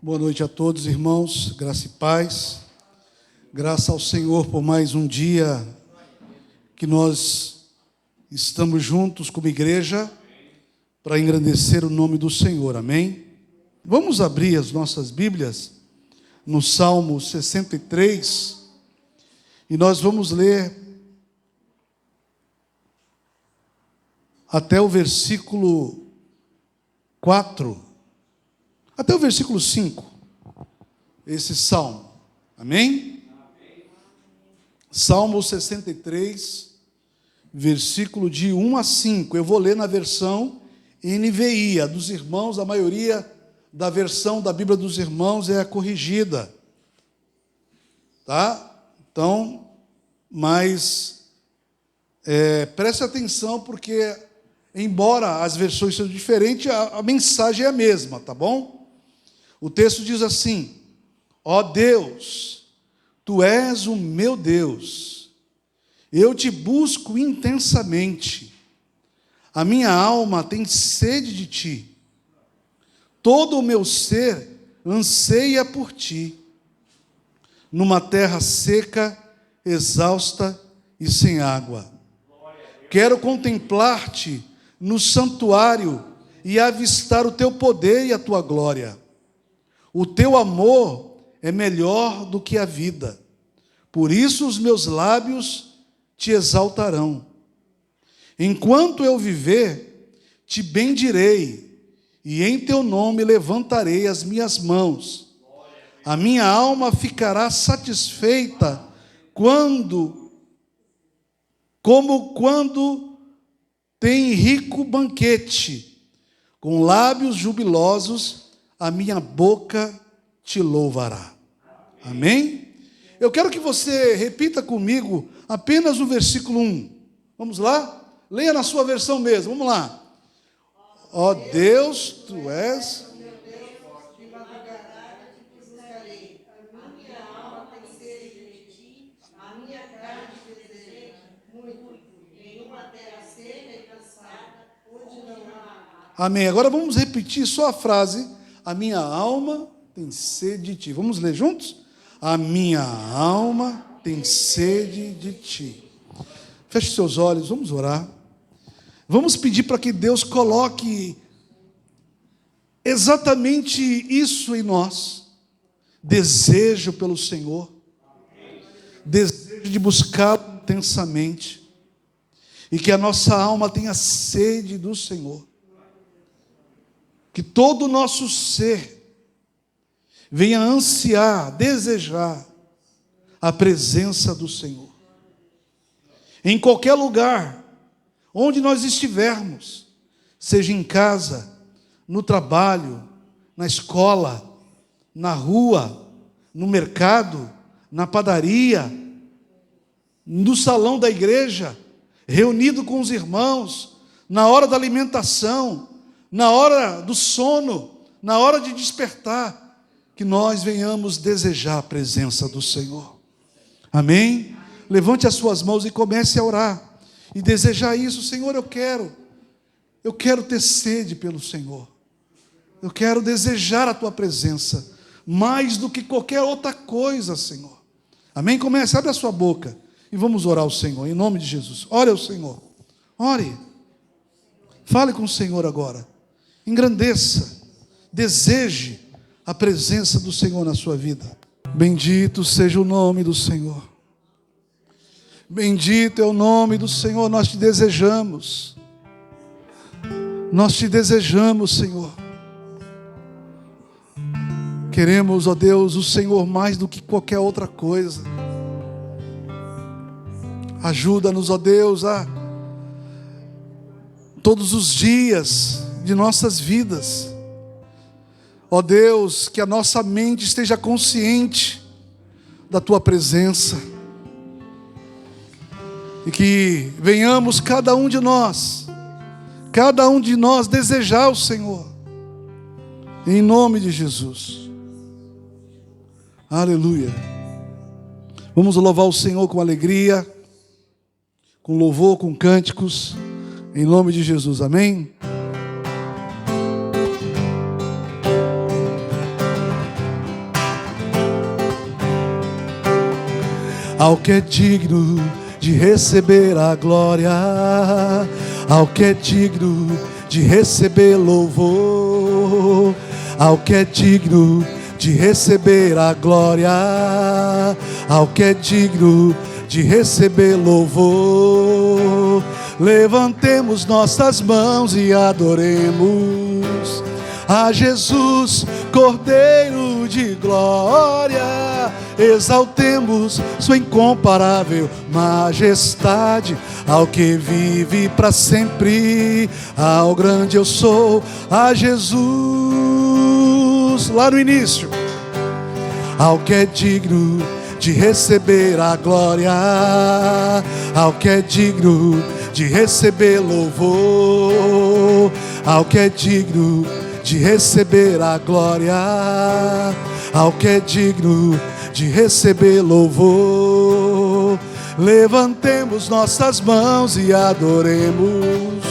Boa noite a todos, irmãos, graça e paz. Graça ao Senhor por mais um dia que nós estamos juntos como igreja para engrandecer o nome do Senhor, amém? Vamos abrir as nossas Bíblias no Salmo 63 e nós vamos ler até o versículo 4. Até o versículo 5, esse salmo, amém? Salmo 63, versículo de 1 a 5, eu vou ler na versão NVI, a dos irmãos, a maioria da versão da Bíblia dos irmãos é a corrigida, tá? Então, mas preste atenção porque, embora as versões sejam diferentes, a mensagem é a mesma, tá bom? O texto diz assim: ó Deus, Tu és o meu Deus, eu te busco intensamente, a minha alma tem sede de Ti, todo o meu ser anseia por Ti, numa terra seca, exausta e sem água. Quero contemplar-Te no santuário e avistar o Teu poder e a Tua glória. O Teu amor é melhor do que a vida, por isso os meus lábios Te exaltarão. Enquanto eu viver, Te bendirei, e em Teu nome levantarei as minhas mãos. A minha alma ficará satisfeita como quando tem rico banquete, com lábios jubilosos, a minha boca Te louvará. Amém? Eu quero que você repita comigo apenas o versículo 1. Vamos lá? Leia na sua versão mesmo, vamos lá. Ó Deus, Tu és... Amém. Agora vamos repetir só a frase: a minha alma tem sede de Ti. Vamos ler juntos? A minha alma tem sede de Ti. Feche seus olhos, vamos orar. Vamos pedir para que Deus coloque exatamente isso em nós. Desejo pelo Senhor. Desejo de buscá-lo intensamente. E que a nossa alma tenha sede do Senhor. Que todo o nosso ser venha ansiar, desejar a presença do Senhor. Em qualquer lugar, onde nós estivermos, seja em casa, no trabalho, na escola, na rua, no mercado, na padaria, no salão da igreja, reunido com os irmãos, na hora da alimentação, na hora do sono, na hora de despertar, que nós venhamos desejar a presença do Senhor. Amém? Levante as suas mãos e comece a orar, e desejar isso. Senhor, eu quero ter sede pelo Senhor, eu quero desejar a Tua presença, mais do que qualquer outra coisa, Senhor. Amém? Comece, abre a sua boca, e vamos orar ao Senhor, em nome de Jesus. Ore ao Senhor, ore, fale com o Senhor agora. Engrandeça, deseje a presença do Senhor na sua vida. Bendito seja o nome do Senhor. Bendito é o nome do Senhor. Nós Te desejamos. Nós Te desejamos, Senhor. Queremos, ó Deus, o Senhor mais do que qualquer outra coisa. Ajuda-nos, ó Deus, a todos os dias de nossas vidas, ó Deus, que a nossa mente esteja consciente da Tua presença, e que venhamos cada um de nós desejar o Senhor, em nome de Jesus. Aleluia. Vamos louvar o Senhor com alegria, com louvor, com cânticos, em nome de Jesus, amém? ao que é digno de receber a glória, ao que é digno de receber louvor, ao que é digno de receber a glória, ao que é digno de receber louvor. Levantemos nossas mãos e adoremos a Jesus, Cordeiro de glória. Exaltemos sua incomparável majestade, ao que vive para sempre, ao grande eu sou, a Jesus. Lá no início, ao que é digno de receber a glória, ao que é digno de receber louvor, ao que é digno de receber a glória, ao que é digno de receber louvor. Levantemos nossas mãos e adoremos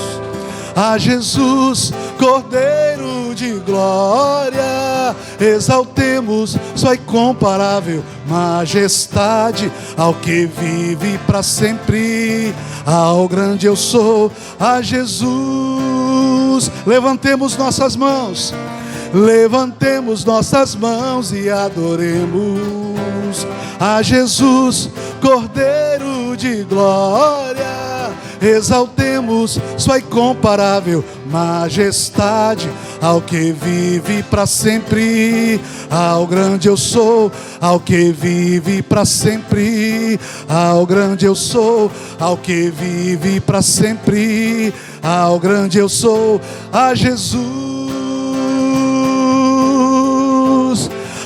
a Jesus, Cordeiro de glória. Exaltemos sua incomparável majestade, ao que vive para sempre, ao grande eu sou, a Jesus. Levantemos nossas mãos, levantemos nossas mãos e adoremos a Jesus, Cordeiro de glória. Exaltemos sua incomparável majestade, ao que vive para sempre, ao grande eu sou, ao que vive para sempre, ao grande eu sou, ao que vive para sempre, ao grande eu sou, a Jesus,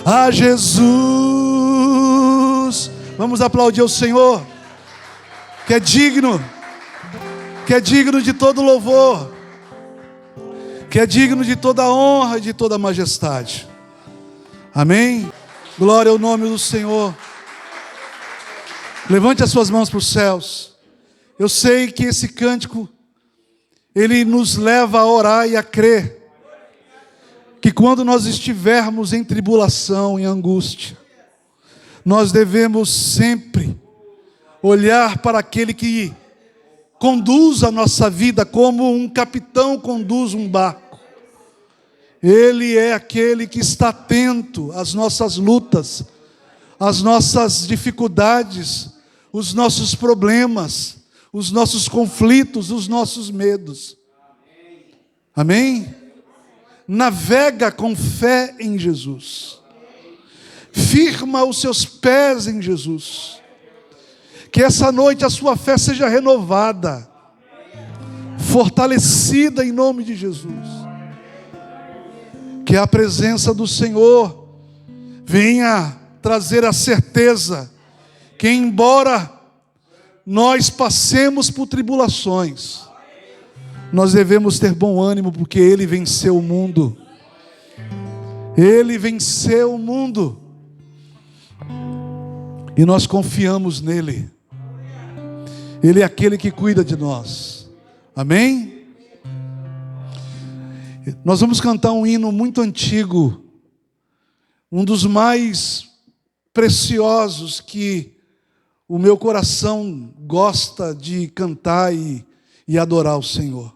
a Jesus. Vamos aplaudir o Senhor, que é digno de todo louvor, que é digno de toda honra e de toda majestade. Amém? Glória ao nome do Senhor. Levante as suas mãos para os céus. Eu sei que esse cântico, ele nos leva a orar e a crer que quando nós estivermos em tribulação, em angústia, nós devemos sempre olhar para aquele que conduz a nossa vida como um capitão conduz um barco. Ele é aquele que está atento às nossas lutas, às nossas dificuldades, os nossos problemas, os nossos conflitos, os nossos medos. Amém? Navega com fé em Jesus. Firma os seus pés em Jesus. Que essa noite a sua fé seja renovada, fortalecida em nome de Jesus. Que a presença do Senhor venha trazer a certeza que, embora nós passemos por tribulações, nós devemos ter bom ânimo, porque Ele venceu o mundo. Ele venceu o mundo. E nós confiamos nele. Ele é aquele que cuida de nós. Amém? Nós vamos cantar um hino muito antigo, um dos mais preciosos que o meu coração gosta de cantar e adorar o Senhor.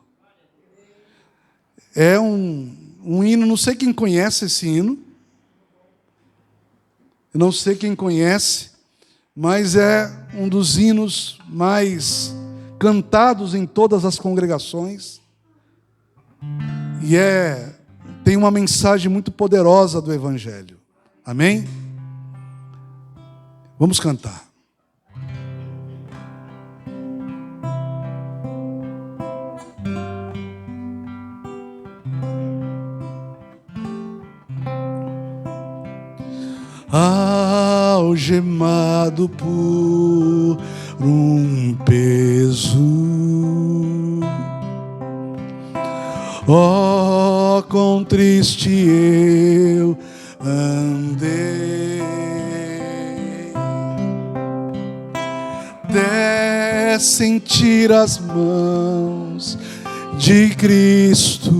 É um hino, não sei quem conhece esse hino. Eu não sei quem conhece, mas é um dos hinos mais cantados em todas as congregações. E tem uma mensagem muito poderosa do Evangelho. Amém? Vamos cantar. Algemado por um peso, oh, quão triste eu andei. Até sentir as mãos de Cristo,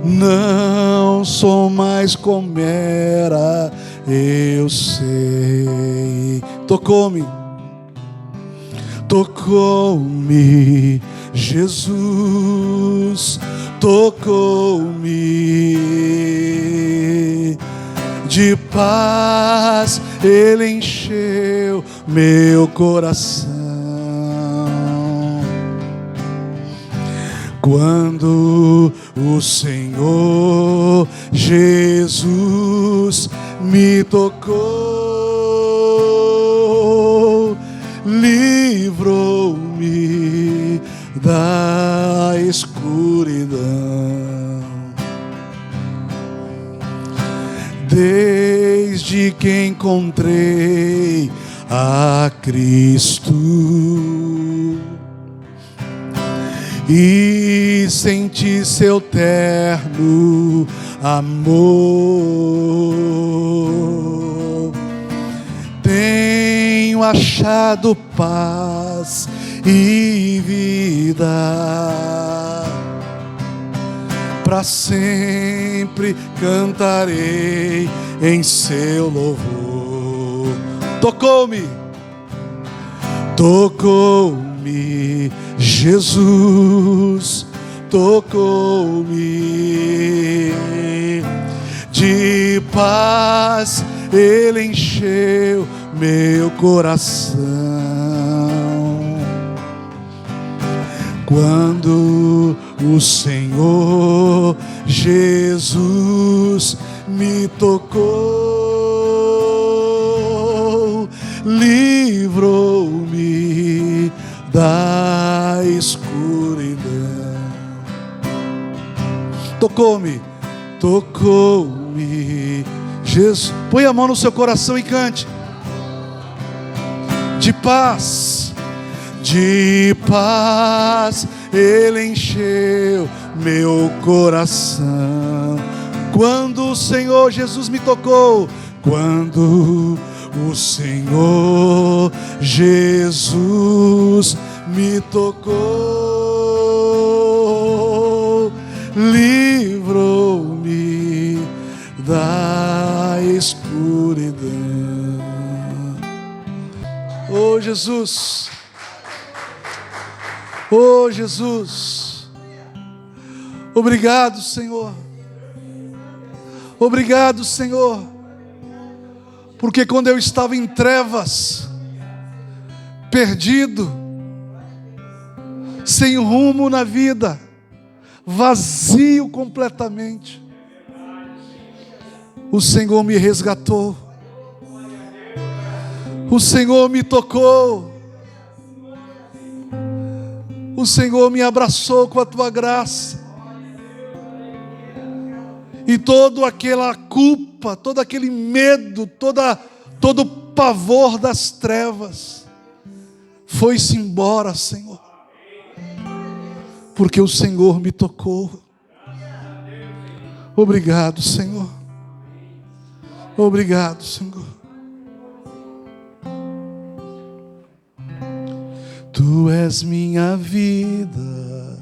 não sou mais como era eu sei. Tocou-me, tocou-me, Jesus, tocou-me. De paz Ele encheu meu coração. Quando o Senhor Jesus me tocou, livrou-me da escuridão. Desde que encontrei a Cristo e senti seu terno amor, tenho achado paz e vida. Para sempre cantarei em seu louvor. Tocou-me, tocou-me, Jesus, tocou-me. De paz Ele encheu meu coração. Quando o Senhor Jesus me tocou, livrou-me da escuridão. Tocou-me, tocou-me, Jesus. Põe a mão no seu coração e cante. De paz, de paz Ele encheu meu coração. Quando o Senhor Jesus me tocou, quando o Senhor Jesus me tocou, livrou-me da escuridão. Oh Jesus, oh Jesus, obrigado, Senhor. Obrigado, Senhor, porque quando eu estava em trevas, perdido, sem rumo na vida, vazio completamente, o Senhor me resgatou, o Senhor me tocou, o Senhor me abraçou com a tua graça. E toda aquela culpa, todo aquele medo, todo o pavor das trevas foi-se embora, Senhor, porque o Senhor me tocou. Obrigado, Senhor. Obrigado, Senhor. Tu és minha vida,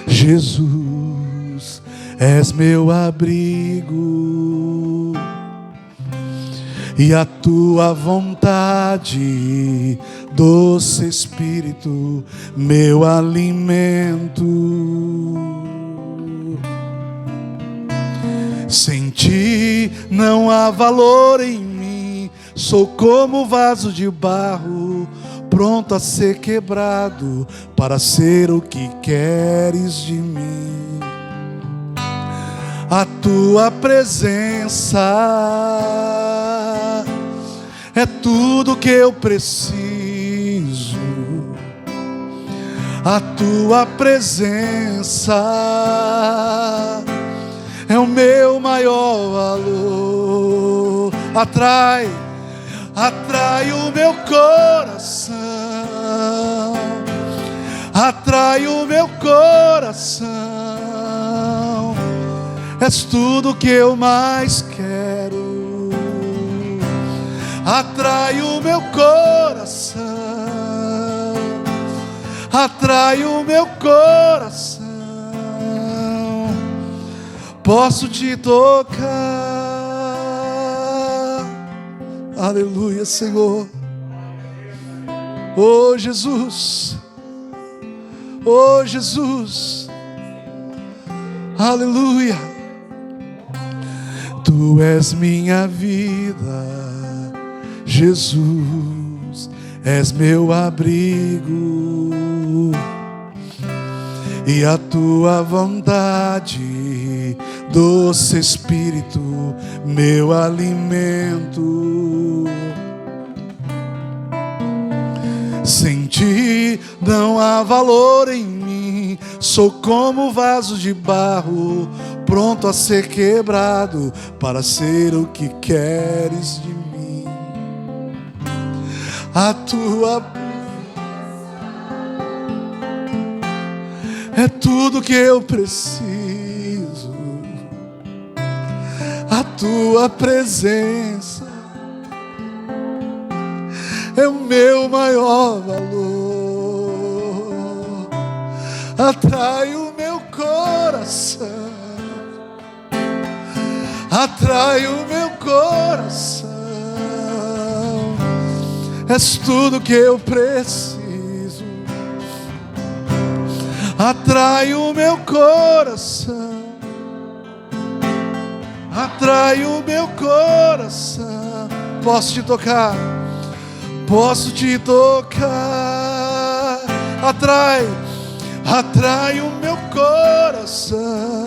Jesus, és meu abrigo, e a tua vontade, doce Espírito, meu alimento. Sem ti não há valor em mim, sou como vaso de barro, pronto a ser quebrado, para ser o que queres de mim. A tua presença é tudo que eu preciso. A tua presença é o meu maior valor. Atrai o meu coração, atrai o meu coração. És tudo que eu mais quero. Atrai o meu coração, atrai o meu coração. Posso te tocar, Aleluia, Senhor. Oh, Jesus. Oh, Jesus. Aleluia. Tu és minha vida, Jesus, és meu abrigo, e a tua vontade, doce Espírito, meu alimento. Sem ti não há valor em mim, sou como vaso de barro, pronto a ser quebrado, para ser o que queres de mim. A tua é tudo que eu preciso, a tua presença é o meu maior valor, atrai o meu coração, atrai o meu coração, és tudo que eu preciso, atrai o meu coração, atrai o meu coração. Posso te tocar? Posso te tocar? Atrai, atrai o meu coração,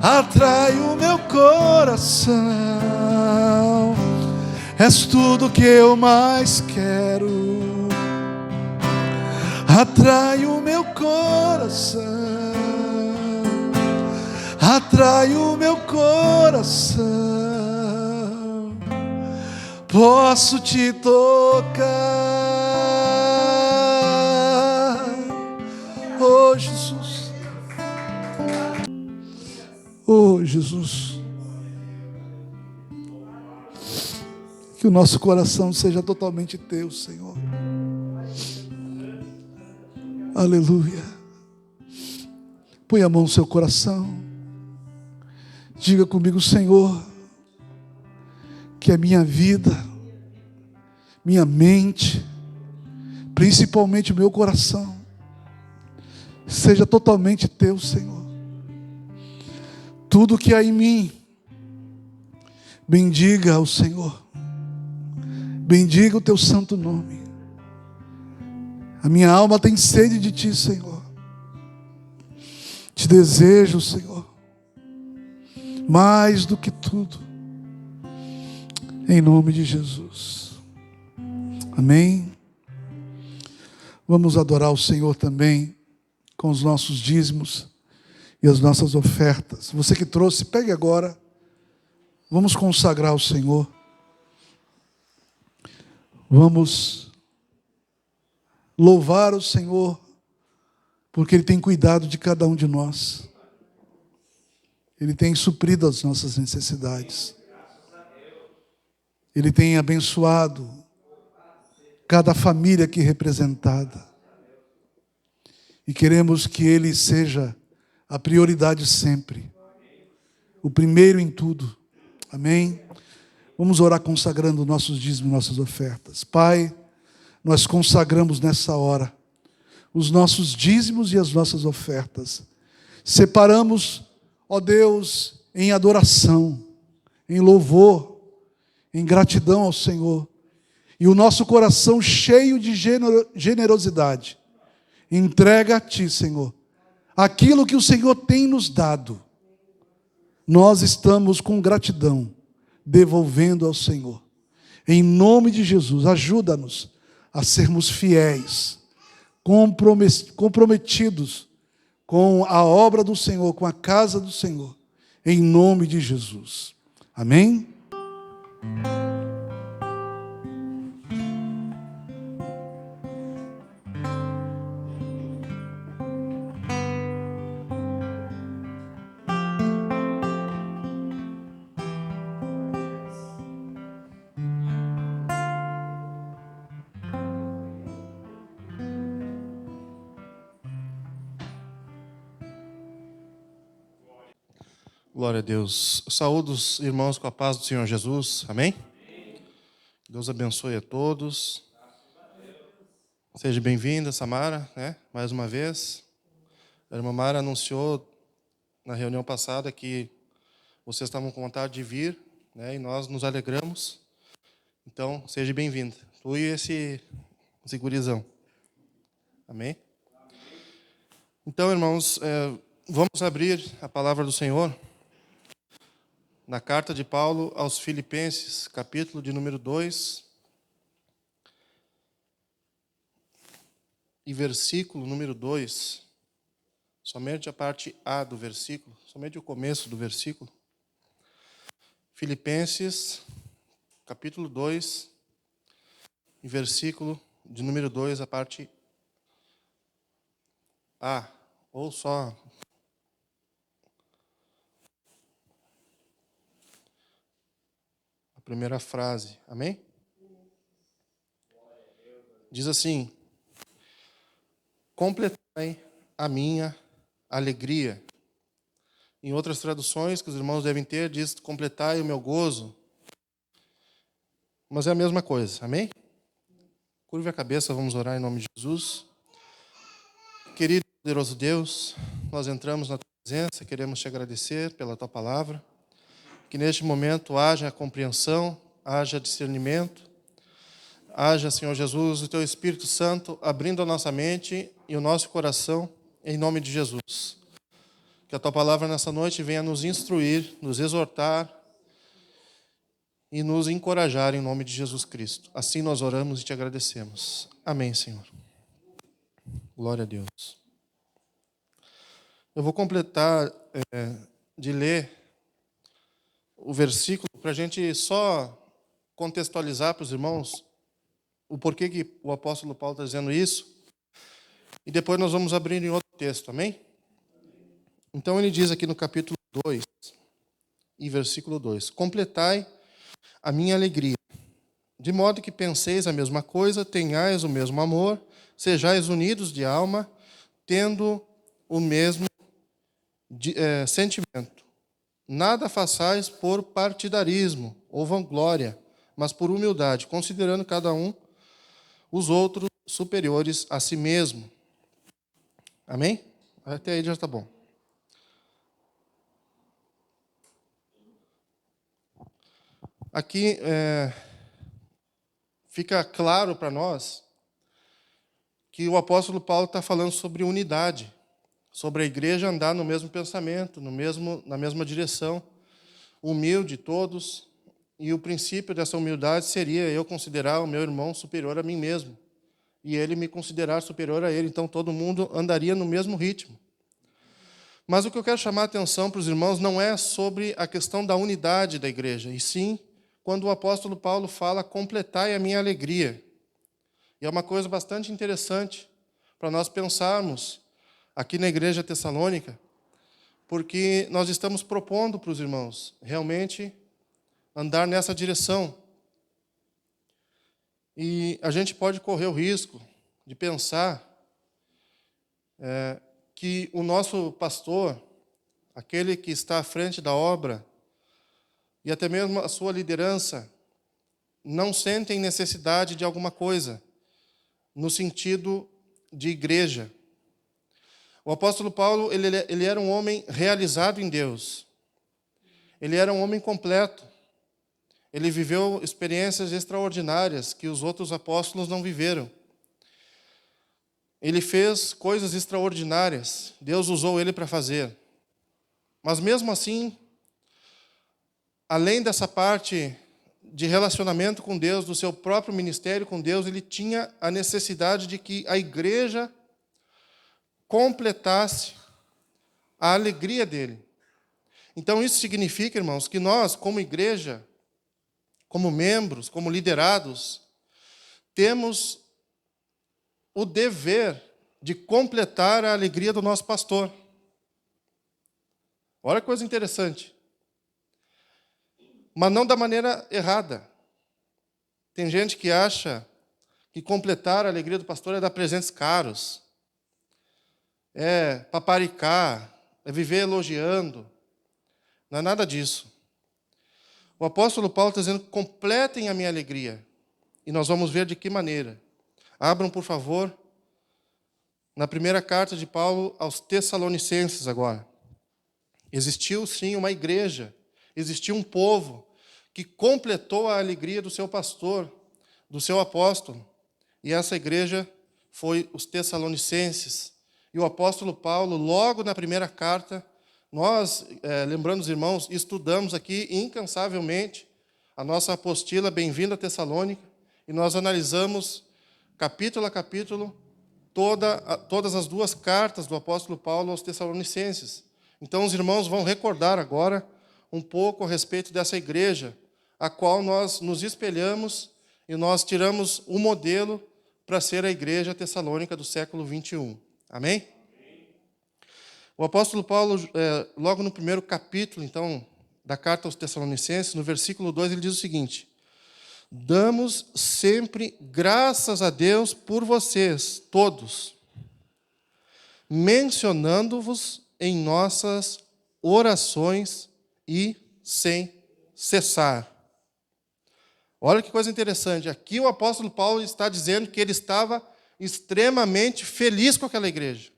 atrai o meu coração, és tudo que eu mais quero, atrai o meu coração, atrai o meu coração. Posso te tocar, oh Jesus, oh Jesus, que o nosso coração seja totalmente teu, Senhor. Aleluia. Põe a mão no seu coração, diga comigo: Senhor, que a minha vida, minha mente, principalmente o meu coração, seja totalmente teu, Senhor. Tudo que há em mim, bendiga ao Senhor, bendiga o teu santo nome. A minha alma tem sede de ti, Senhor. Te desejo, Senhor, mais do que tudo, em nome de Jesus. Amém. Vamos adorar o Senhor também com os nossos dízimos e as nossas ofertas. Você que trouxe, pegue agora. Vamos consagrar ao Senhor. Vamos louvar o Senhor, porque Ele tem cuidado de cada um de nós. Ele tem suprido as nossas necessidades. Ele tem abençoado cada família aqui representada. E queremos que Ele seja a prioridade sempre, o primeiro em tudo. Amém? Vamos orar consagrando nossos dízimos e nossas ofertas. Pai, nós consagramos nessa hora os nossos dízimos e as nossas ofertas. Separamos, ó Deus, em adoração, em louvor, em gratidão ao Senhor, e o nosso coração cheio de generosidade, entrega a Ti, Senhor, aquilo que o Senhor tem nos dado. Nós estamos com gratidão, devolvendo ao Senhor. Em nome de Jesus, ajuda-nos a sermos fiéis, comprometidos com a obra do Senhor, com a casa do Senhor, em nome de Jesus. Amém? Glória a Deus. Saúdo os irmãos com a paz do Senhor Jesus. Amém? Deus abençoe a todos. Seja bem-vinda, Samara, mais uma vez. A irmã Mara anunciou na reunião passada que vocês estavam com vontade de vir, e nós nos alegramos. Então, seja bem-vinda. Tu e esse gurizão. Amém? Então, irmãos, vamos abrir a palavra do Senhor na carta de Paulo aos Filipenses, capítulo de número 2, e versículo número 2, somente a parte A do versículo, somente o começo do versículo. Filipenses, capítulo 2, e versículo de número 2, a parte A, ou só a primeira frase. Amém? Diz assim: completai a minha alegria. Em outras traduções que os irmãos devem ter, diz: completai o meu gozo. Mas é a mesma coisa, amém? Curve a cabeça, vamos orar em nome de Jesus. Querido e poderoso Deus, nós entramos na tua presença, queremos te agradecer pela tua palavra. Que neste momento haja compreensão, haja discernimento, haja, Senhor Jesus, o teu Espírito Santo abrindo a nossa mente e o nosso coração, em nome de Jesus. Que a tua palavra nessa noite venha nos instruir, nos exortar e nos encorajar em nome de Jesus Cristo. Assim nós oramos e te agradecemos. Amém, Senhor. Glória a Deus. Eu vou completar de ler o versículo para a gente só contextualizar para os irmãos o porquê que o apóstolo Paulo está dizendo isso. E depois nós vamos abrir em outro texto, amém? Então ele diz aqui no capítulo 2 e versículo 2: completai a minha alegria, de modo que penseis a mesma coisa, tenhais o mesmo amor, sejais unidos de alma, tendo o mesmo sentimento. Nada façais por partidarismo ou vanglória, mas por humildade, considerando cada um os outros superiores a si mesmo. Amém? Até aí já está bom. Aqui fica claro para nós que o apóstolo Paulo está falando sobre unidade, sobre a igreja andar no mesmo pensamento, na mesma direção, humilde todos, e o princípio dessa humildade seria eu considerar o meu irmão superior a mim mesmo, e ele me considerar superior a ele, então todo mundo andaria no mesmo ritmo. Mas o que eu quero chamar a atenção para os irmãos não é sobre a questão da unidade da igreja, e sim quando o apóstolo Paulo fala: completai a minha alegria. E é uma coisa bastante interessante para nós pensarmos aqui na igreja tessalônica, porque nós estamos propondo para os irmãos realmente andar nessa direção. E a gente pode correr o risco de pensar que o nosso pastor, aquele que está à frente da obra, e até mesmo a sua liderança, não sentem necessidade de alguma coisa, no sentido de igreja. O apóstolo Paulo, ele era um homem realizado em Deus. Ele era um homem completo. Ele viveu experiências extraordinárias que os outros apóstolos não viveram. Ele fez coisas extraordinárias. Deus usou ele para fazer. Mas mesmo assim, além dessa parte de relacionamento com Deus, do seu próprio ministério com Deus, ele tinha a necessidade de que a igreja completasse a alegria dele. Então isso significa, irmãos, que nós, como igreja, como membros, como liderados, temos o dever de completar a alegria do nosso pastor. Olha que coisa interessante. Mas não da maneira errada. Tem gente que acha que completar a alegria do pastor é dar presentes caros, é paparicar, é viver elogiando. Não é nada disso. O apóstolo Paulo está dizendo: completem a minha alegria. e nós vamos ver de que maneira. Abram, por favor, na primeira carta de Paulo aos Tessalonicenses agora. Existiu, sim, uma igreja, existiu um povo que completou a alegria do seu pastor, do seu apóstolo. E essa igreja foi os Tessalonicenses. E o apóstolo Paulo, logo na primeira carta, nós, lembrando os irmãos, estudamos aqui incansavelmente a nossa apostila Bem-vindo a Tessalônica, e nós analisamos, capítulo a capítulo, todas as duas cartas do apóstolo Paulo aos Tessalonicenses. Então, os irmãos vão recordar agora um pouco a respeito dessa igreja, a qual nós nos espelhamos e nós tiramos o modelo para ser a igreja tessalônica do século 21. Amém? O apóstolo Paulo, logo no primeiro capítulo, então, da carta aos Tessalonicenses, no versículo 2, ele diz o seguinte: damos sempre graças a Deus por vocês, todos, mencionando-vos em nossas orações e sem cessar. Olha que coisa interessante. Aqui o apóstolo Paulo está dizendo que ele estava extremamente feliz com aquela igreja.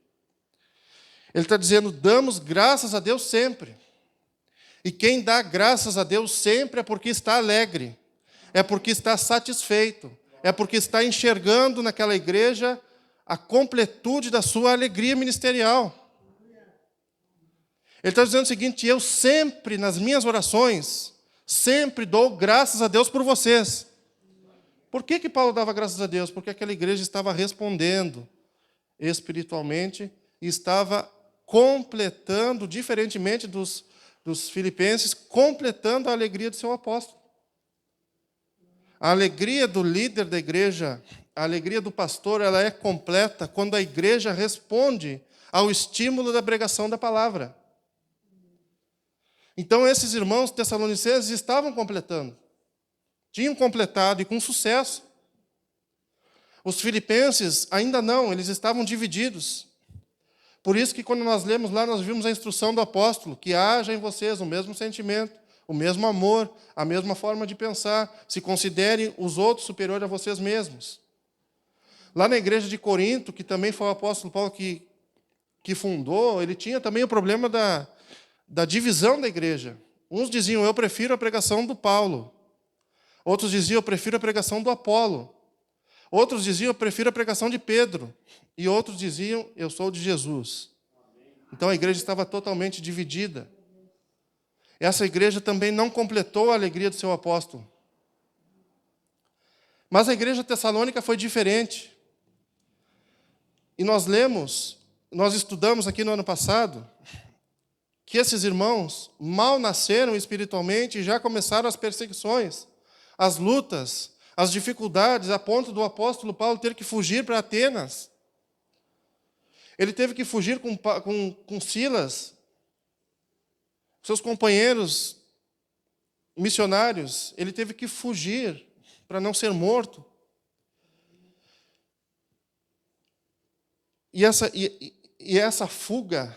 Ele está dizendo, damos graças a Deus sempre. E quem dá graças a Deus sempre é porque está alegre, é porque está satisfeito, é porque está enxergando naquela igreja a completude da sua alegria ministerial. Ele está dizendo o seguinte: eu sempre, nas minhas orações, sempre dou graças a Deus por vocês. Por que Paulo dava graças a Deus? Porque aquela igreja estava respondendo espiritualmente e estava completando, diferentemente dos filipenses, completando a alegria do seu apóstolo. A alegria do líder da igreja, a alegria do pastor, ela é completa quando a igreja responde ao estímulo da pregação da palavra. Então, esses irmãos tessalonicenses estavam completando. Tinham completado e com sucesso. Os filipenses ainda não, eles estavam divididos. Por isso que quando nós lemos lá, nós vimos a instrução do apóstolo, que haja em vocês o mesmo sentimento, o mesmo amor, a mesma forma de pensar, se considerem os outros superiores a vocês mesmos. Lá na igreja de Corinto, que também foi o apóstolo Paulo que fundou, ele tinha também o problema da divisão da igreja. Uns diziam, eu prefiro a pregação do Paulo. Outros diziam, eu prefiro a pregação do Apolo. Outros diziam, eu prefiro a pregação de Pedro. E outros diziam, eu sou de Jesus. Então a igreja estava totalmente dividida. Essa igreja também não completou a alegria do seu apóstolo. Mas a igreja tessalônica foi diferente. E nós estudamos aqui no ano passado, que esses irmãos mal nasceram espiritualmente e já começaram as perseguições, as lutas, as dificuldades, a ponto do apóstolo Paulo ter que fugir para Atenas. Ele teve que fugir com Silas, seus companheiros missionários. Ele teve que fugir para não ser morto. E essa fuga,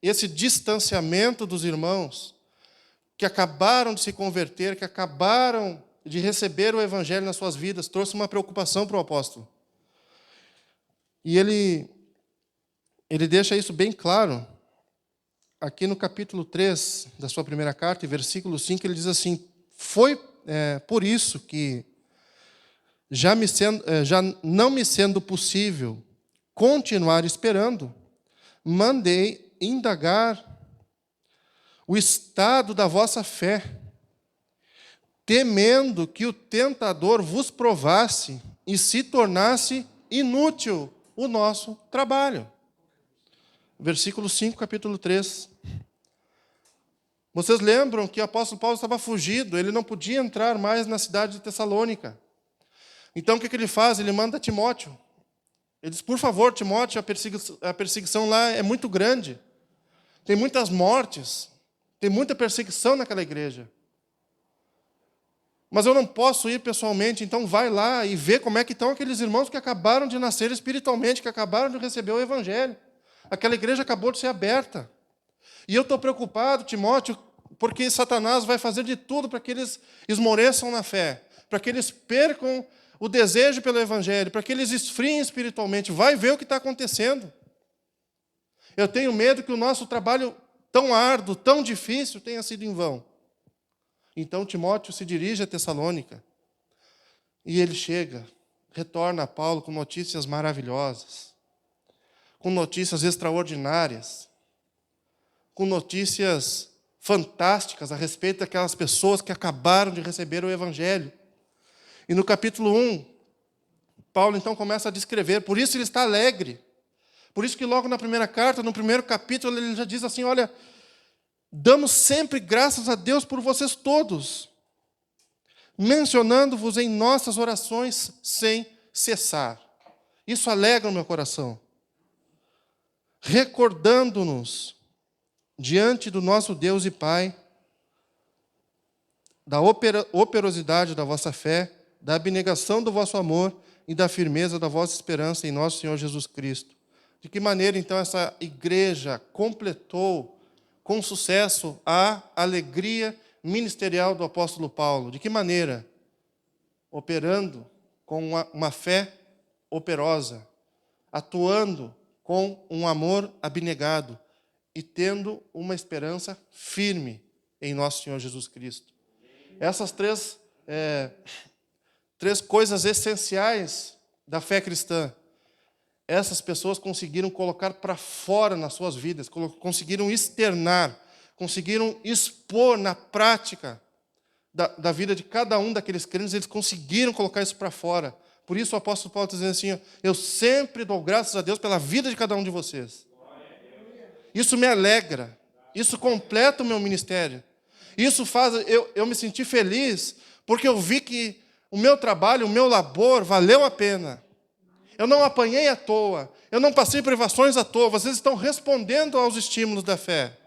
esse distanciamento dos irmãos que acabaram de se converter, que acabaram de receber o evangelho nas suas vidas, trouxe uma preocupação para o apóstolo. E ele deixa isso bem claro aqui no capítulo 3 da sua primeira carta, versículo 5, ele diz assim: foi por isso que, já não me sendo possível continuar esperando, mandei indagar o estado da vossa fé, temendo que o tentador vos provasse e se tornasse inútil o nosso trabalho. Versículo 5, capítulo 3. Vocês lembram que o apóstolo Paulo estava fugido, ele não podia entrar mais na cidade de Tessalônica. Então, o que ele faz? Ele manda Timóteo. Ele diz, por favor, Timóteo, a perseguição lá é muito grande. Tem muitas mortes, tem muita perseguição naquela igreja. Mas eu não posso ir pessoalmente, então vai lá e vê como é que estão aqueles irmãos que acabaram de nascer espiritualmente, que acabaram de receber o evangelho. Aquela igreja acabou de ser aberta. E eu estou preocupado, Timóteo, porque Satanás vai fazer de tudo para que eles esmoreçam na fé, para que eles percam o desejo pelo Evangelho, para que eles esfriem espiritualmente. Vai ver o que está acontecendo. Eu tenho medo que o nosso trabalho tão árduo, tão difícil, tenha sido em vão. Então Timóteo se dirige a Tessalônica. E ele chega, retorna a Paulo com notícias maravilhosas, com notícias extraordinárias, com notícias fantásticas a respeito daquelas pessoas que acabaram de receber o Evangelho. E no capítulo 1, Paulo então começa a descrever, por isso ele está alegre. Por isso que logo na primeira carta, no primeiro capítulo, ele já diz assim, olha, damos sempre graças a Deus por vocês todos, mencionando-vos em nossas orações sem cessar. Isso alegra o meu coração. Recordando-nos diante do nosso Deus e Pai, da operosidade da vossa fé, da abnegação do vosso amor e da firmeza da vossa esperança em nosso Senhor Jesus Cristo. De que maneira, então, essa igreja completou com sucesso a alegria ministerial do apóstolo Paulo? De que maneira? Operando com uma fé operosa, atuando com um amor abnegado e tendo uma esperança firme em nosso Senhor Jesus Cristo. Essas três coisas essenciais da fé cristã, essas pessoas conseguiram colocar para fora nas suas vidas, conseguiram externar, conseguiram expor na prática da vida de cada um daqueles crentes, eles conseguiram colocar isso para fora. Por isso o apóstolo Paulo está dizendo assim, eu sempre dou graças a Deus pela vida de cada um de vocês. Isso me alegra, isso completa o meu ministério. Isso faz eu me sentir feliz, porque eu vi que o meu trabalho, o meu labor valeu a pena. Eu não apanhei à toa, eu não passei privações à toa, vocês estão respondendo aos estímulos da fé.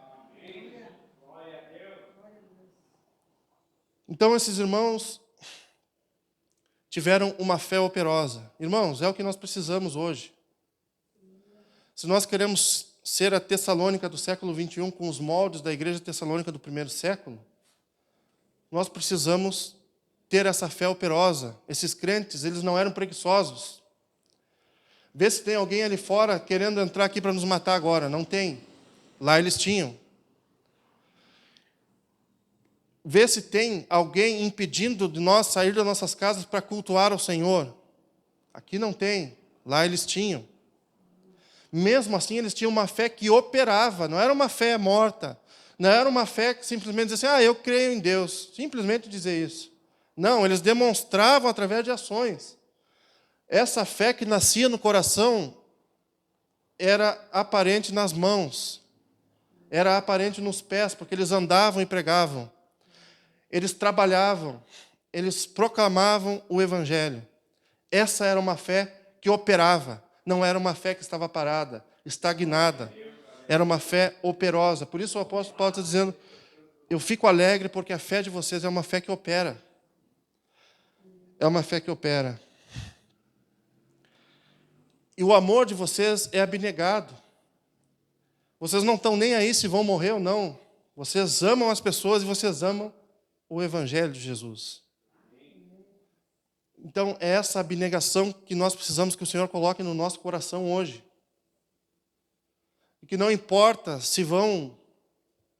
Então esses irmãos tiveram uma fé operosa. Irmãos, é o que nós precisamos hoje. Se nós queremos ser a Tessalônica do século 21 com os moldes da igreja tessalônica do primeiro século, nós precisamos ter essa fé operosa. Esses crentes, eles não eram preguiçosos. Vê se tem alguém ali fora querendo entrar aqui para nos matar agora. Não tem. Lá eles tinham. Vê se tem alguém impedindo de nós sair das nossas casas para cultuar ao Senhor. Aqui não tem. Lá eles tinham. Mesmo assim, eles tinham uma fé que operava. Não era uma fé morta. Não era uma fé que simplesmente dizia assim, eu creio em Deus. Simplesmente dizer isso. Não, eles demonstravam através de ações. Essa fé que nascia no coração era aparente nas mãos, era aparente nos pés, porque eles andavam e pregavam. Eles trabalhavam, eles proclamavam o Evangelho. Essa era uma fé que operava, não era uma fé que estava parada, estagnada. Era uma fé operosa. Por isso o apóstolo Paulo está dizendo, eu fico alegre porque a fé de vocês é uma fé que opera. É uma fé que opera. E o amor de vocês é abnegado. Vocês não estão nem aí se vão morrer ou não. Vocês amam as pessoas e vocês amam o Evangelho de Jesus. Então, é essa abnegação que nós precisamos que o Senhor coloque no nosso coração hoje. E que não importa se vão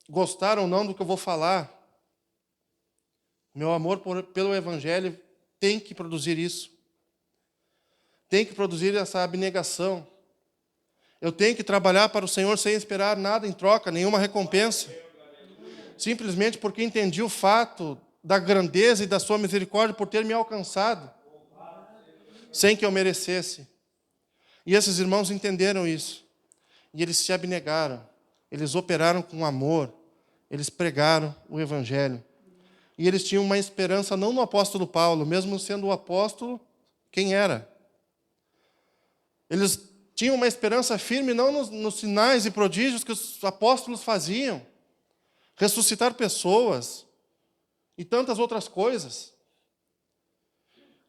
gostar ou não do que eu vou falar. Meu amor pelo Evangelho tem que produzir isso. Tem que produzir essa abnegação. Eu tenho que trabalhar para o Senhor sem esperar nada em troca, nenhuma recompensa. Simplesmente porque entendi o fato da grandeza e da sua misericórdia por ter me alcançado, sem que eu merecesse. E esses irmãos entenderam isso. E eles se abnegaram. Eles operaram com amor. Eles pregaram o Evangelho. E eles tinham uma esperança não no apóstolo Paulo, mesmo sendo o apóstolo, quem era? Eles tinham uma esperança firme não nos sinais e prodígios que os apóstolos faziam. Ressuscitar pessoas e tantas outras coisas.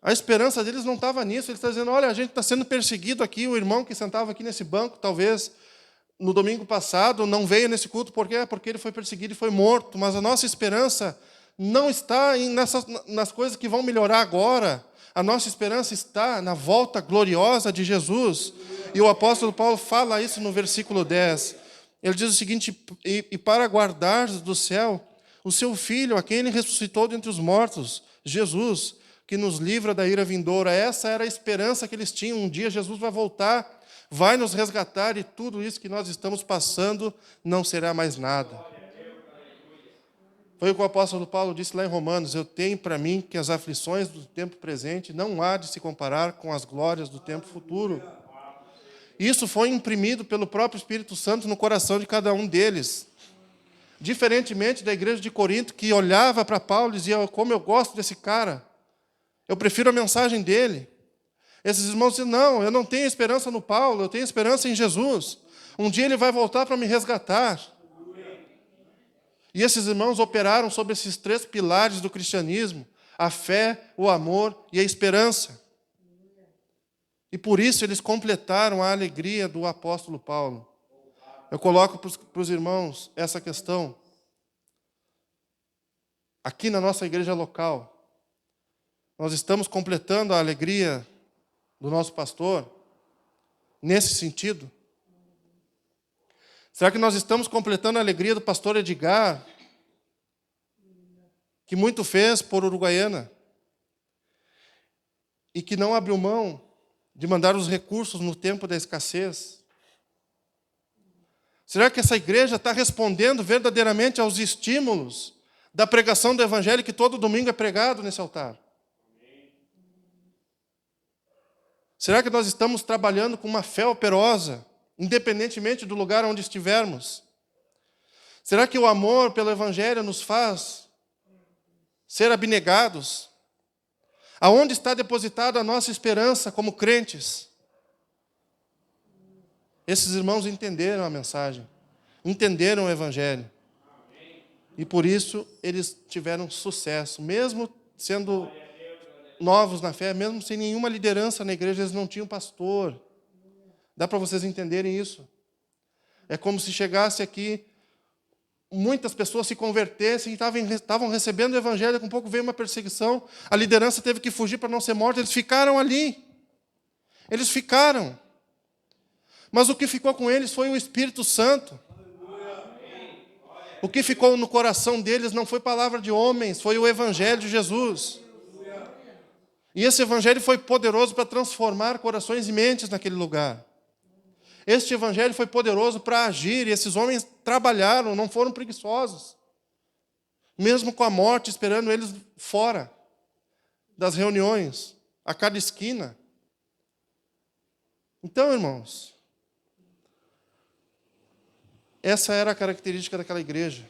A esperança deles não estava nisso. Eles estão dizendo, olha, a gente está sendo perseguido aqui. O irmão que sentava aqui nesse banco, talvez no domingo passado, não veio nesse culto. Por quê? Porque ele foi perseguido e foi morto. Mas a nossa esperança não está nas coisas que vão melhorar agora. A nossa esperança está na volta gloriosa de Jesus. E o apóstolo Paulo fala isso no versículo 10. Ele diz o seguinte: e para guardar do céu o seu Filho, a quem ele ressuscitou dentre os mortos, Jesus, que nos livra da ira vindoura. Essa era a esperança que eles tinham. Um dia Jesus vai voltar, vai nos resgatar, e tudo isso que nós estamos passando não será mais nada. Foi o que o apóstolo Paulo disse lá em Romanos: eu tenho para mim que as aflições do tempo presente não há de se comparar com as glórias do tempo futuro. Isso foi imprimido pelo próprio Espírito Santo no coração de cada um deles. Diferentemente da igreja de Corinto, que olhava para Paulo e dizia: como eu gosto desse cara, eu prefiro a mensagem dele. Esses irmãos diziam: não, eu não tenho esperança no Paulo, eu tenho esperança em Jesus. Um dia ele vai voltar para me resgatar. E esses irmãos operaram sobre esses 3 pilares do cristianismo: a fé, o amor e a esperança. E por isso eles completaram a alegria do apóstolo Paulo. Eu coloco para os irmãos essa questão. Aqui na nossa igreja local, nós estamos completando a alegria do nosso pastor nesse sentido? Será que nós estamos completando a alegria do pastor Edgar, que muito fez por Uruguaiana e que não abriu mão de mandar os recursos no tempo da escassez? Será que essa igreja está respondendo verdadeiramente aos estímulos da pregação do Evangelho que todo domingo é pregado nesse altar? Será que nós estamos trabalhando com uma fé operosa, independentemente do lugar onde estivermos? Será que o amor pelo Evangelho nos faz ser abnegados? Aonde está depositada a nossa esperança como crentes? Esses irmãos entenderam a mensagem, entenderam o Evangelho. E por isso eles tiveram sucesso. Mesmo sendo novos na fé, mesmo sem nenhuma liderança na igreja, eles não tinham pastor. Dá para vocês entenderem isso? É como se chegasse aqui, muitas pessoas se convertessem e estavam recebendo o Evangelho, com pouco veio uma perseguição, a liderança teve que fugir para não ser morta, eles ficaram ali. Eles ficaram. Mas o que ficou com eles foi o Espírito Santo. O que ficou no coração deles não foi palavra de homens, foi o Evangelho de Jesus. E esse Evangelho foi poderoso para transformar corações e mentes naquele lugar. Este Evangelho foi poderoso para agir, e esses homens trabalharam, não foram preguiçosos. Mesmo com a morte esperando eles fora das reuniões, a cada esquina. Então, irmãos, essa era a característica daquela igreja.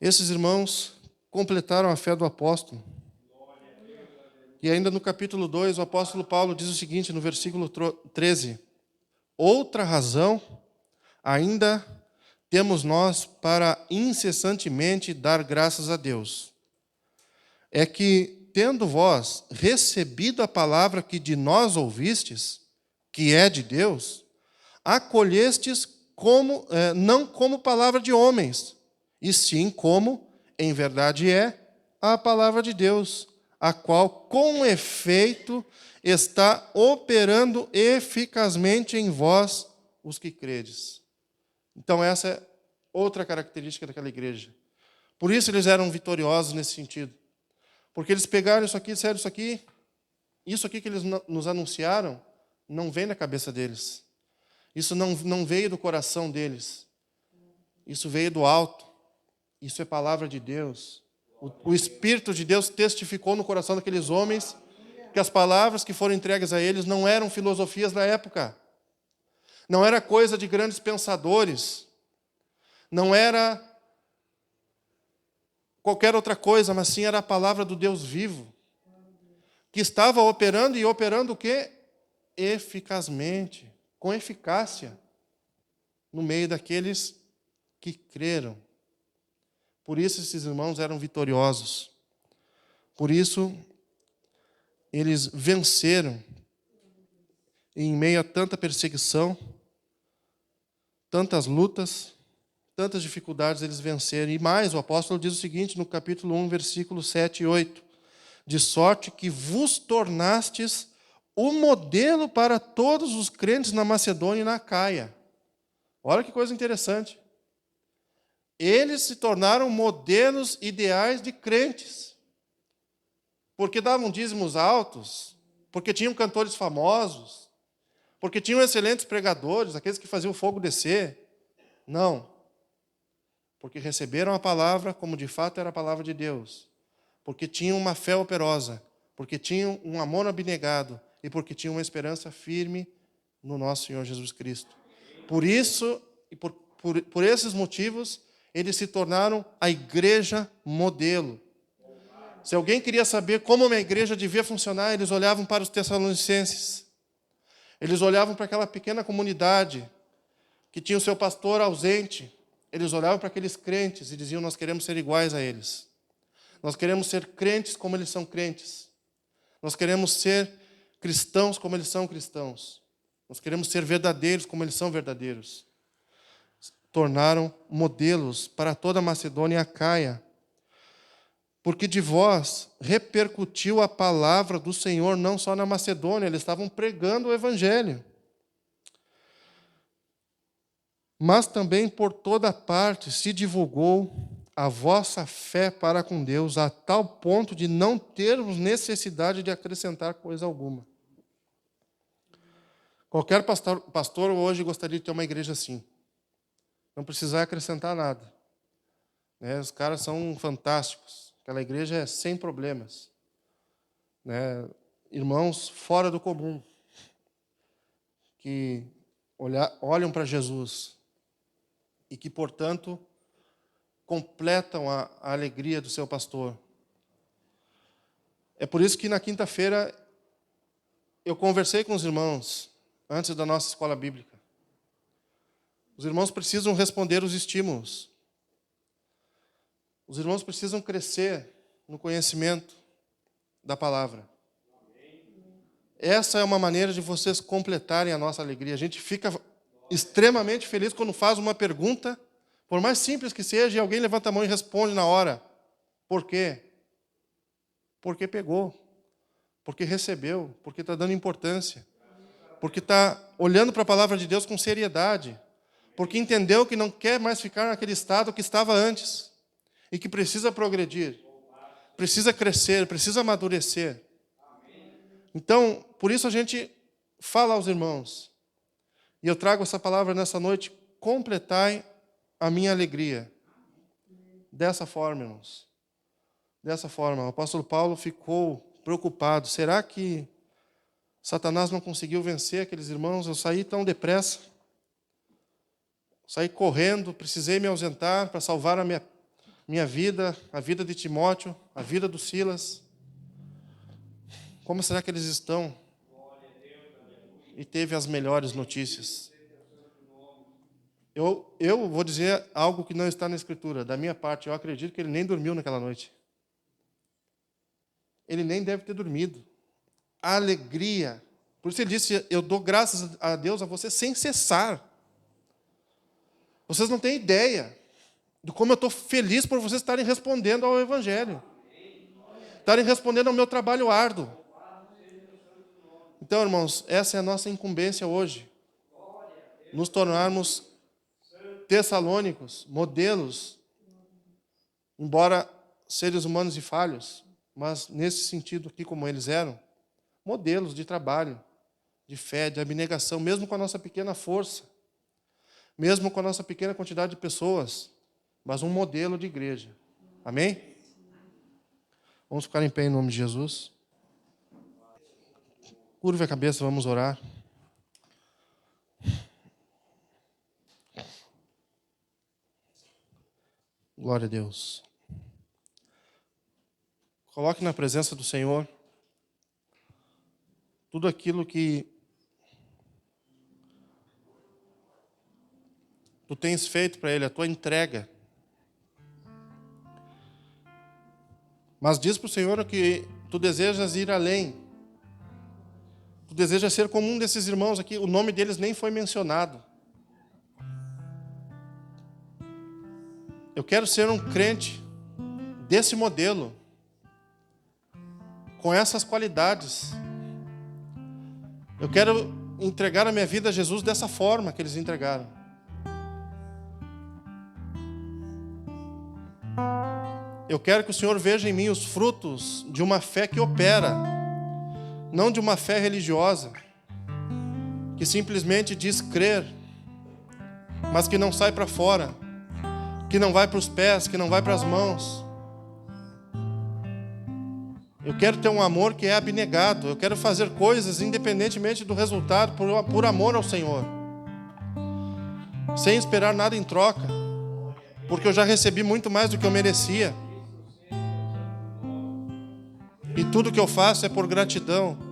Esses irmãos completaram a fé do apóstolo. E ainda no capítulo 2, o apóstolo Paulo diz o seguinte, no versículo 13: outra razão ainda temos nós para incessantemente dar graças a Deus, é que, tendo vós recebido a palavra que de nós ouvistes, que é de Deus, acolhestes não como palavra de homens, e sim como, em verdade a palavra de Deus, a qual, com efeito, está operando eficazmente em vós, os que credes. Então, essa é outra característica daquela igreja. Por isso eles eram vitoriosos nesse sentido. Porque eles pegaram isso aqui, disseram isso aqui que eles nos anunciaram, não vem na cabeça deles. Isso não veio do coração deles. Isso veio do alto. Isso é palavra de Deus. O Espírito de Deus testificou no coração daqueles homens que as palavras que foram entregues a eles não eram filosofias da época. Não era coisa de grandes pensadores. Não era qualquer outra coisa, mas sim era a palavra do Deus vivo, que estava operando, e operando o quê? Eficazmente, com eficácia, no meio daqueles que creram. Por isso esses irmãos eram vitoriosos. Por isso eles venceram em meio a tanta perseguição, tantas lutas, tantas dificuldades eles venceram. E mais, o apóstolo diz o seguinte no capítulo 1, versículos 7 e 8. De sorte que vos tornastes o modelo para todos os crentes na Macedônia e na Acaia. Olha que coisa interessante. Eles se tornaram modelos ideais de crentes. Porque davam dízimos altos, porque tinham cantores famosos, porque tinham excelentes pregadores, aqueles que faziam o fogo descer. Não. Porque receberam a palavra como de fato era a palavra de Deus. Porque tinham uma fé operosa, porque tinham um amor abnegado e porque tinham uma esperança firme no nosso Senhor Jesus Cristo. Por isso, e por esses motivos, eles se tornaram a igreja modelo. Se alguém queria saber como uma igreja devia funcionar, eles olhavam para os Tessalonicenses. Eles olhavam para aquela pequena comunidade que tinha o seu pastor ausente. Eles olhavam para aqueles crentes e diziam: nós queremos ser iguais a eles. Nós queremos ser crentes como eles são crentes. Nós queremos ser cristãos como eles são cristãos. Nós queremos ser verdadeiros como eles são verdadeiros. Tornaram modelos para toda a Macedônia e Acaia. Porque de vós repercutiu a palavra do Senhor não só na Macedônia, eles estavam pregando o Evangelho, mas também por toda parte se divulgou a vossa fé para com Deus, a tal ponto de não termos necessidade de acrescentar coisa alguma. Qualquer pastor hoje gostaria de ter uma igreja assim. Não precisar acrescentar nada. Os caras são fantásticos. Aquela igreja é sem problemas. Irmãos fora do comum, que olham para Jesus e que, portanto, completam a alegria do seu pastor. É por isso que na quinta-feira eu conversei com os irmãos antes da nossa escola bíblica. Os irmãos precisam responder os estímulos. Os irmãos precisam crescer no conhecimento da palavra. Essa é uma maneira de vocês completarem a nossa alegria. A gente fica extremamente feliz quando faz uma pergunta, por mais simples que seja, e alguém levanta a mão e responde na hora. Por quê? Porque pegou, porque recebeu, porque está dando importância, porque está olhando para a palavra de Deus com seriedade, porque entendeu que não quer mais ficar naquele estado que estava antes e que precisa progredir, precisa crescer, precisa amadurecer. Então, por isso a gente fala aos irmãos, e eu trago essa palavra nessa noite: completai a minha alegria. Dessa forma, irmãos. Dessa forma. O apóstolo Paulo ficou preocupado. Será que Satanás não conseguiu vencer aqueles irmãos? Eu saí tão depressa. Saí correndo, precisei me ausentar para salvar a minha vida, a vida de Timóteo, a vida do Silas. Como será que eles estão? E teve as melhores notícias. Eu vou dizer algo que não está na Escritura. Da minha parte, eu acredito que ele nem dormiu naquela noite. Ele nem deve ter dormido. A alegria. Por isso ele disse: eu dou graças a Deus a você sem cessar. Vocês não têm ideia de como eu estou feliz por vocês estarem respondendo ao Evangelho. Estarem respondendo ao meu trabalho árduo. Então, irmãos, essa é a nossa incumbência hoje. Nos tornarmos tessalônicos, modelos, embora seres humanos e falhos, mas nesse sentido aqui, como eles eram, modelos de trabalho, de fé, de abnegação, mesmo com a nossa pequena força, mesmo com a nossa pequena quantidade de pessoas, mas um modelo de igreja. Amém? Vamos ficar em pé em nome de Jesus. Curve a cabeça, vamos orar. Glória a Deus. Coloque na presença do Senhor tudo aquilo que tu tens feito para Ele, a tua entrega. Mas diz para o Senhor que tu desejas ir além. Tu desejas ser como um desses irmãos aqui, o nome deles nem foi mencionado. Eu quero ser um crente desse modelo, com essas qualidades. Eu quero entregar a minha vida a Jesus dessa forma que eles entregaram. Eu quero que o Senhor veja em mim os frutos de uma fé que opera, não de uma fé religiosa, que simplesmente diz crer, mas que não sai para fora, que não vai para os pés, que não vai para as mãos. Eu quero ter um amor que é abnegado. Eu quero fazer coisas independentemente do resultado, por amor ao Senhor, sem esperar nada em troca, porque eu já recebi muito mais do que eu merecia. E tudo que eu faço é por gratidão.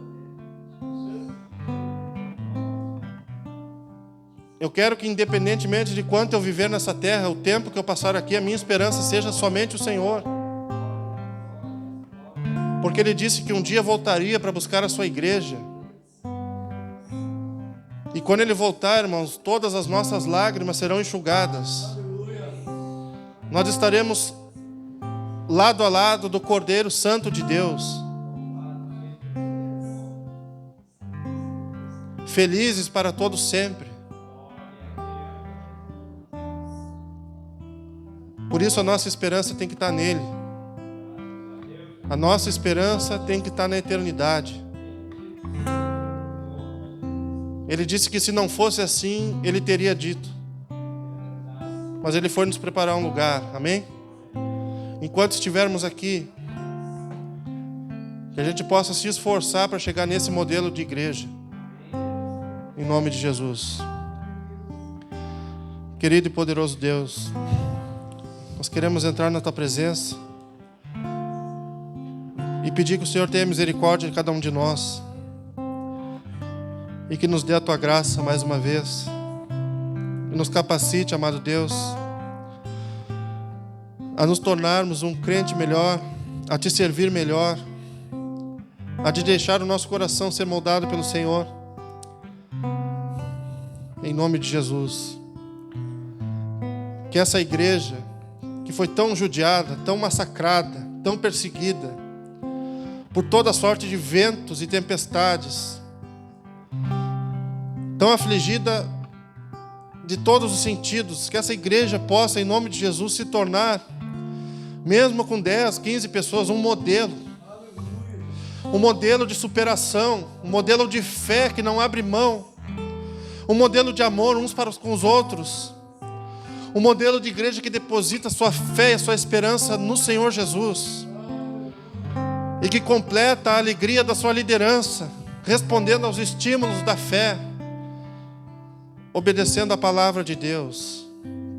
Eu quero que, independentemente de quanto eu viver nessa terra, o tempo que eu passar aqui, a minha esperança seja somente o Senhor. Porque Ele disse que um dia voltaria para buscar a sua igreja. E quando Ele voltar, irmãos, todas as nossas lágrimas serão enxugadas. Nós estaremos lado a lado do Cordeiro Santo de Deus, felizes para todo sempre. Por isso a nossa esperança tem que estar nele. A nossa esperança tem que estar na eternidade. Ele disse que se não fosse assim, Ele teria dito. Mas Ele foi nos preparar um lugar, amém? Enquanto estivermos aqui, que a gente possa se esforçar para chegar nesse modelo de igreja, em nome de Jesus. Querido e poderoso Deus, nós queremos entrar na Tua presença e pedir que o Senhor tenha misericórdia de cada um de nós e que nos dê a Tua graça mais uma vez e nos capacite, amado Deus, a nos tornarmos um crente melhor, a Te servir melhor, a de deixar o nosso coração ser moldado pelo Senhor, em nome de Jesus. Que essa igreja, que foi tão judiada, tão massacrada, tão perseguida por toda sorte de ventos e tempestades, tão afligida de todos os sentidos, que essa igreja possa, em nome de Jesus, se tornar, mesmo com 10, 15 pessoas, um modelo de superação, um modelo de fé que não abre mão, um modelo de amor uns para com os outros, um modelo de igreja que deposita sua fé e sua esperança no Senhor Jesus e que completa a alegria da sua liderança, respondendo aos estímulos da fé, obedecendo a palavra de Deus,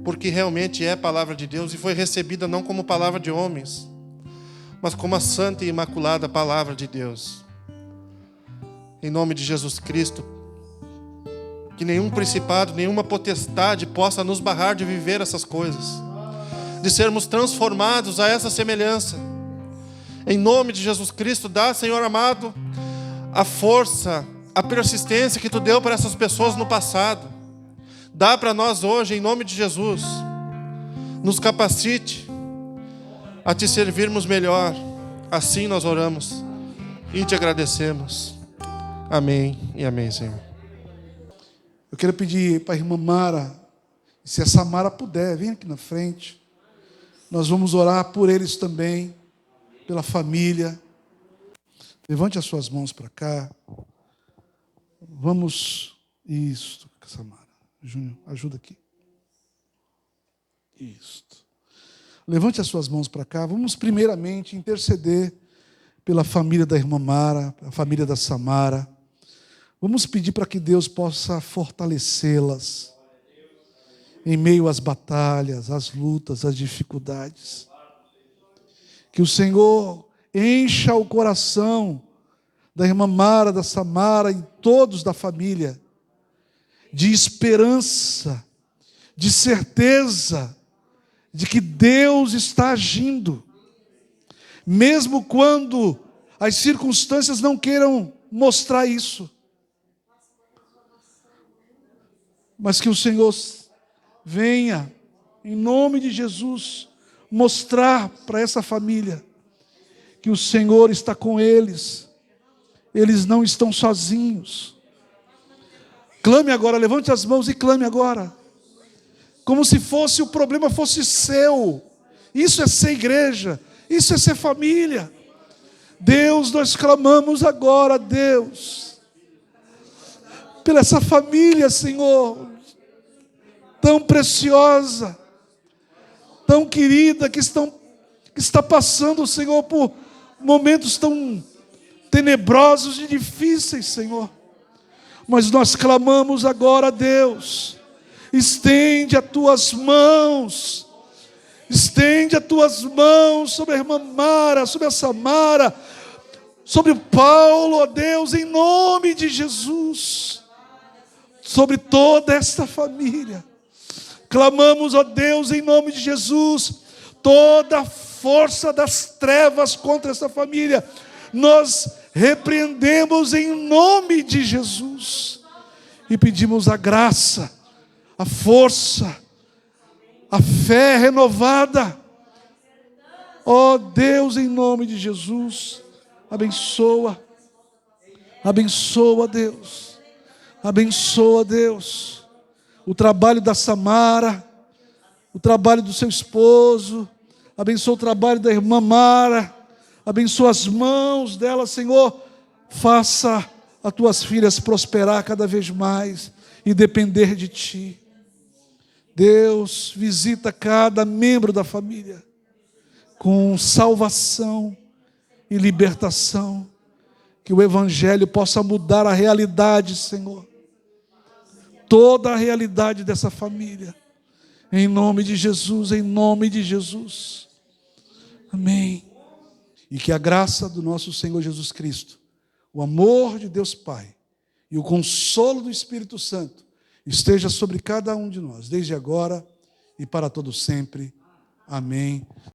porque realmente é palavra de Deus e foi recebida não como palavra de homens, mas como a santa e imaculada palavra de Deus. Em nome de Jesus Cristo, que nenhum principado, nenhuma potestade possa nos barrar de viver essas coisas, de sermos transformados a essa semelhança. Em nome de Jesus Cristo, dá, Senhor amado, a força, a persistência que Tu deu para essas pessoas no passado. Dá para nós hoje, em nome de Jesus. Nos capacite a Te servirmos melhor. Assim nós oramos e Te agradecemos. Amém e amém, Senhor. Eu quero pedir para a irmã Mara, se a Samara puder, vem aqui na frente. Nós vamos orar por eles também, pela família. Levante as suas mãos para cá. Vamos. Isso, Samara. Júnior, ajuda aqui. Isso. Levante as suas mãos para cá. Vamos primeiramente interceder pela família da irmã Mara, a família da Samara. Vamos pedir para que Deus possa fortalecê-las em meio às batalhas, às lutas, às dificuldades. Que o Senhor encha o coração da irmã Mara, da Samara e todos da família de esperança, de certeza de que Deus está agindo, mesmo quando as circunstâncias não queiram mostrar isso. Mas que o Senhor venha em nome de Jesus, mostrar para essa família que o Senhor está com eles. Eles não estão sozinhos. Clame agora, levante as mãos e clame agora. Como se fosse o problema fosse seu. Isso é ser igreja, isso é ser família. Deus, nós clamamos agora, Deus, pela essa família, Senhor, tão preciosa, tão querida, que está passando, Senhor, por momentos tão tenebrosos e difíceis, Senhor. Mas nós clamamos agora, Deus, estende as tuas mãos, sobre a irmã Mara, sobre a Samara, sobre o Paulo, ó Deus, em nome de Jesus, sobre toda esta família. Clamamos, ó Deus, em nome de Jesus, toda a força das trevas contra essa família, nós repreendemos em nome de Jesus e pedimos a graça, a força, a fé renovada. Ó Deus, em nome de Jesus, abençoa, Deus, abençoa, Deus, o trabalho da Samara, o trabalho do seu esposo, abençoa o trabalho da irmã Mara, abençoa as mãos dela, Senhor, faça as tuas filhas prosperar cada vez mais e depender de Ti. Deus, visita cada membro da família com salvação e libertação, que o Evangelho possa mudar a realidade, Senhor, toda a realidade dessa família, em nome de Jesus, em nome de Jesus, amém. E que a graça do nosso Senhor Jesus Cristo, o amor de Deus Pai e o consolo do Espírito Santo esteja sobre cada um de nós, desde agora e para todo sempre. Amém.